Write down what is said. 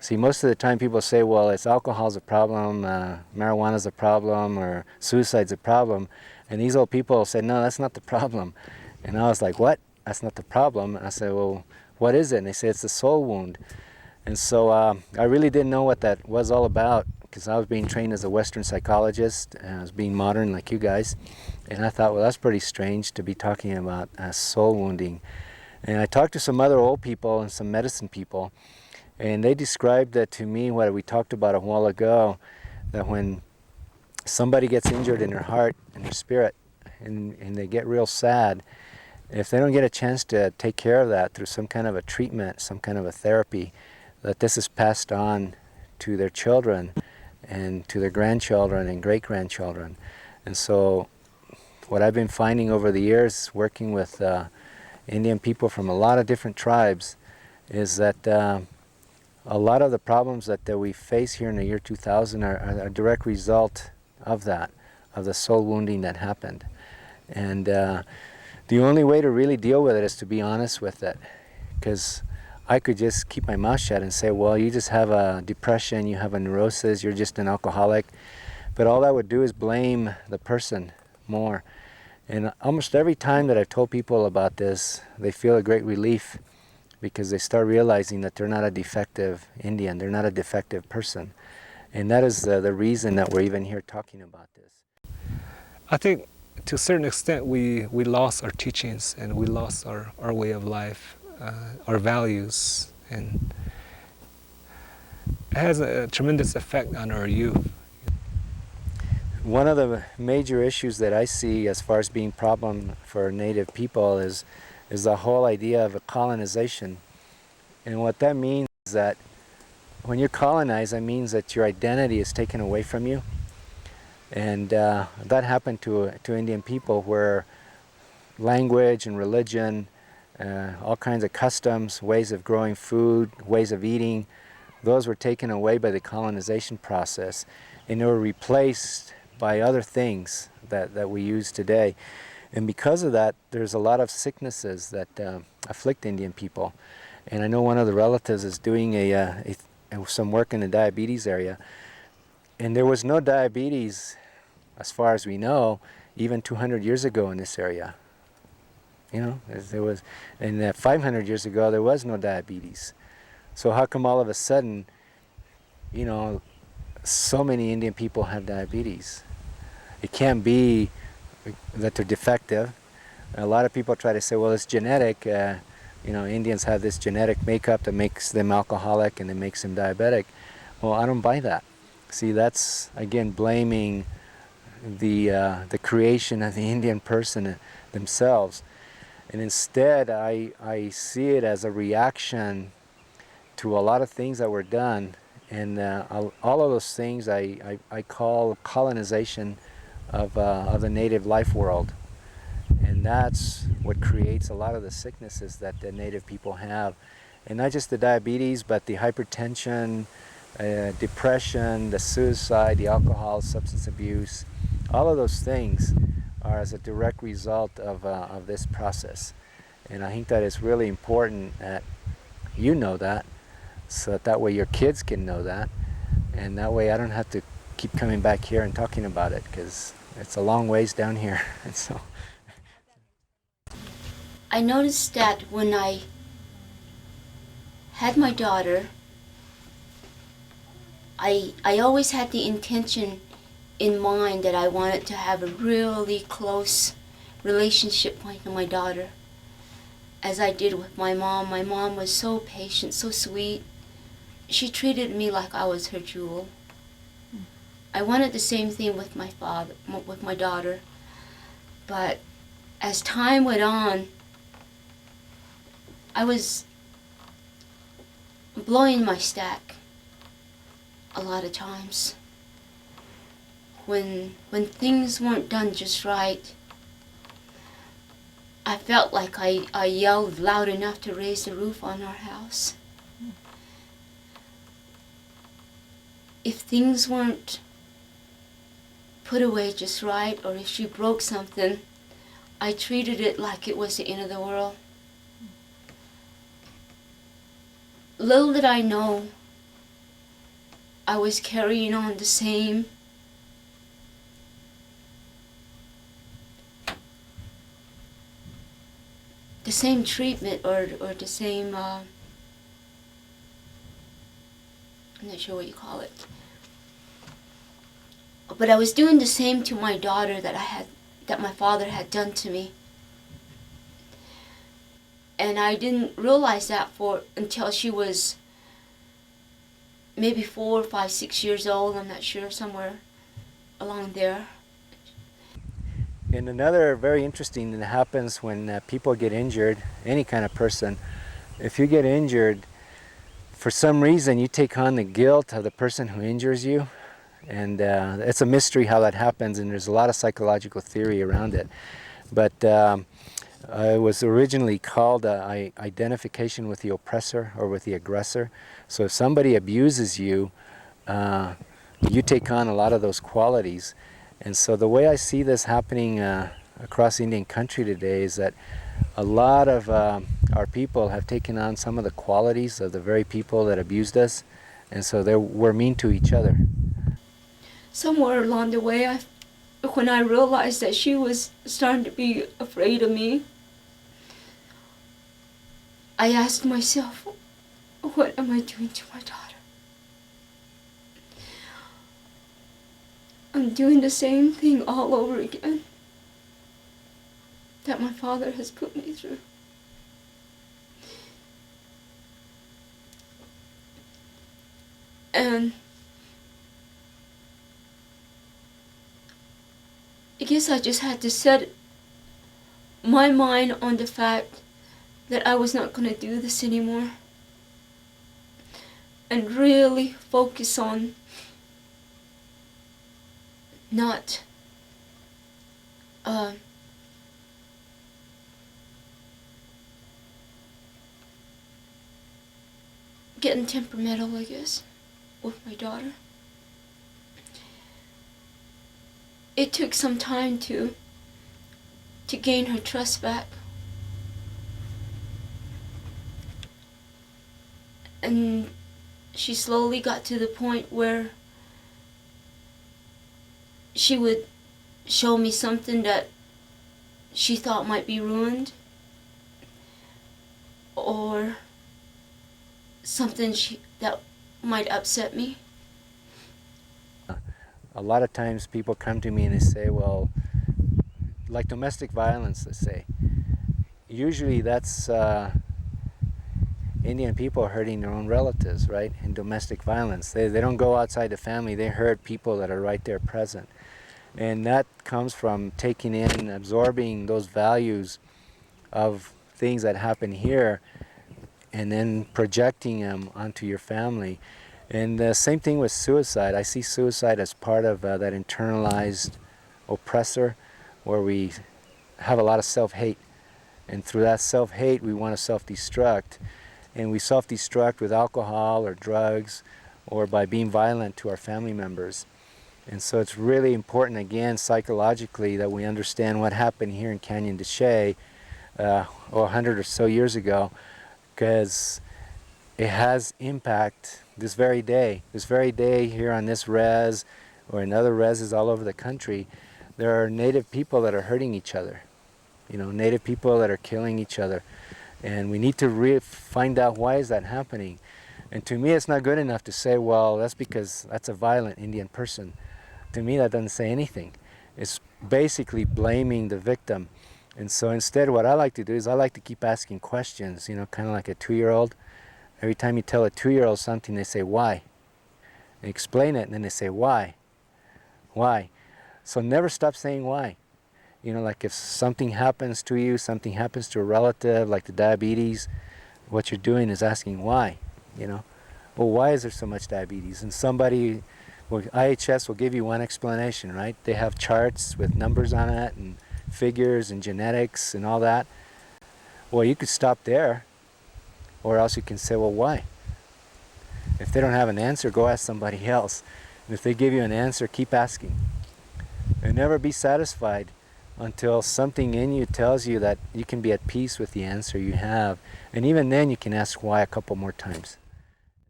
See, most of the time people say, well, it's alcohol's a problem, marijuana's a problem, or suicide's a problem. And these old people said, no, that's not the problem. And I was like, what? That's not the problem. And I said, well, what is it? And they said, it's a soul wound. And so I really didn't know what that was all about, because I was being trained as a Western psychologist, and I was being modern like you guys. And I thought, well, that's pretty strange to be talking about soul wounding. And I talked to some other old people and some medicine people, and they described that to me, what we talked about a while ago, that when somebody gets injured in their heart and their spirit, and they get real sad, if they don't get a chance to take care of that through some kind of a treatment, some kind of a therapy, that this is passed on to their children and to their grandchildren and great-grandchildren. And so what I've been finding over the years, working with Indian people from a lot of different tribes, is that a lot of the problems that we face here in the year 2000 are a direct result of that, of the soul wounding that happened. And the only way to really deal with it is to be honest with it, because I could just keep my mouth shut and say, well, you just have a depression, you have a neurosis, you're just an alcoholic. But all that would do is blame the person more. And almost every time that I've told people about this, they feel a great relief, because they start realizing that they're not a defective Indian, they're not a defective person. And that is the reason that we're even here talking about this. I think to a certain extent we lost our teachings, and we lost our way of life, our values, and it has a tremendous effect on our youth. One of the major issues that I see as far as being a problem for Native people is the whole idea of a colonization. And what that means is that when you're colonized, that means that your identity is taken away from you. And that happened to Indian people, where language and religion, all kinds of customs, ways of growing food, ways of eating, those were taken away by the colonization process, and they were replaced by other things that we use today. And because of that, there's a lot of sicknesses that afflict Indian people. And I know one of the relatives is doing some work in the diabetes area, and there was no diabetes, as far as we know, even 200 years ago in this area. You know, there was, and 500 years ago there was no diabetes. So how come all of a sudden, you know, so many Indian people have diabetes? It can't be that they're defective. A lot of people try to say, well, it's genetic. You know, Indians have this genetic makeup that makes them alcoholic and it makes them diabetic. Well, I don't buy that. See, that's again blaming the creation of the Indian person themselves. And instead, I see it as a reaction to a lot of things that were done. And all of those things I call colonization of the native life world. And that's what creates a lot of the sicknesses that the native people have. And not just the diabetes, but the hypertension, depression, the suicide, the alcohol, substance abuse. All of those things are as a direct result of this process. And I think that it's really important that you know that, so that way your kids can know that, and that way I don't have to keep coming back here and talking about it, because it's a long ways down here. And so I noticed that when I had my daughter, I always had the intention in mind that I wanted to have a really close relationship with my daughter, as I did with my mom. My mom was so patient, so sweet. She treated me like I was her jewel. I wanted the same thing with my father, with my daughter. But as time went on, I was blowing my stack a lot of times. When things weren't done just right, I felt like I yelled loud enough to raise the roof on our house. If things weren't put away just right, or if she broke something, I treated it like it was the end of the world. Little did I know I was carrying on the same treatment or the same, I'm not sure what you call it. But I was doing the same to my daughter that my father had done to me. And I didn't realize that until she was maybe 4, 5, 6 years old. I'm not sure, somewhere along there. And another very interesting that happens when people get injured, any kind of person, if you get injured, for some reason you take on the guilt of the person who injures you. And it's a mystery how that happens, and there's a lot of psychological theory around it. But it was originally called identification with the oppressor or with the aggressor. So if somebody abuses you, you take on a lot of those qualities. And so the way I see this happening across Indian country today is that a lot of our people have taken on some of the qualities of the very people that abused us, and so we're mean to each other. Somewhere along the way, when I realized that she was starting to be afraid of me, I asked myself, what am I doing to my daughter? I'm doing the same thing all over again that my father has put me through. And I guess I just had to set my mind on the fact that I was not going to do this anymore, and really focus on not getting temperamental, I guess, with my daughter. It took some time to gain her trust back. And she slowly got to the point where she would show me something that she thought might be ruined, or something that might upset me. A lot of times people come to me and they say, well, like domestic violence, let's say. Usually that's Indian people hurting their own relatives, right? In domestic violence. They don't go outside the family, they hurt people that are right there present. And that comes from taking in, absorbing those values of things that happen here and then projecting them onto your family. And the same thing with suicide. I see suicide as part of that internalized oppressor, where we have a lot of self-hate. And through that self-hate, we want to self-destruct. And we self-destruct with alcohol or drugs or by being violent to our family members. And so it's really important, again, psychologically, that we understand what happened here in Canyon de Chelly 100 or so years ago, because it has impact this very day here on this res or in other reses all over the country. There are Native people that are hurting each other, Native people that are killing each other, and we need to find out why is that happening. And to me, it's not good enough to say, well, that's because that's a violent Indian person. To me, that doesn't say anything. It's basically blaming the victim. And so instead, what I like to do is I like to keep asking questions, kind of like a 2-year-old. Every time you tell a 2-year-old something, they say, why? They explain it, and then they say, why? Why? So never stop saying why. Like if something happens to you, something happens to a relative, like the diabetes, what you're doing is asking why, Well, why is there so much diabetes? And IHS will give you one explanation, right? They have charts with numbers on it and figures and genetics and all that. Well, you could stop there, or else you can say, well, why? If they don't have an answer, go ask somebody else. And if they give you an answer, keep asking. And never be satisfied until something in you tells you that you can be at peace with the answer you have. And even then, you can ask why a couple more times.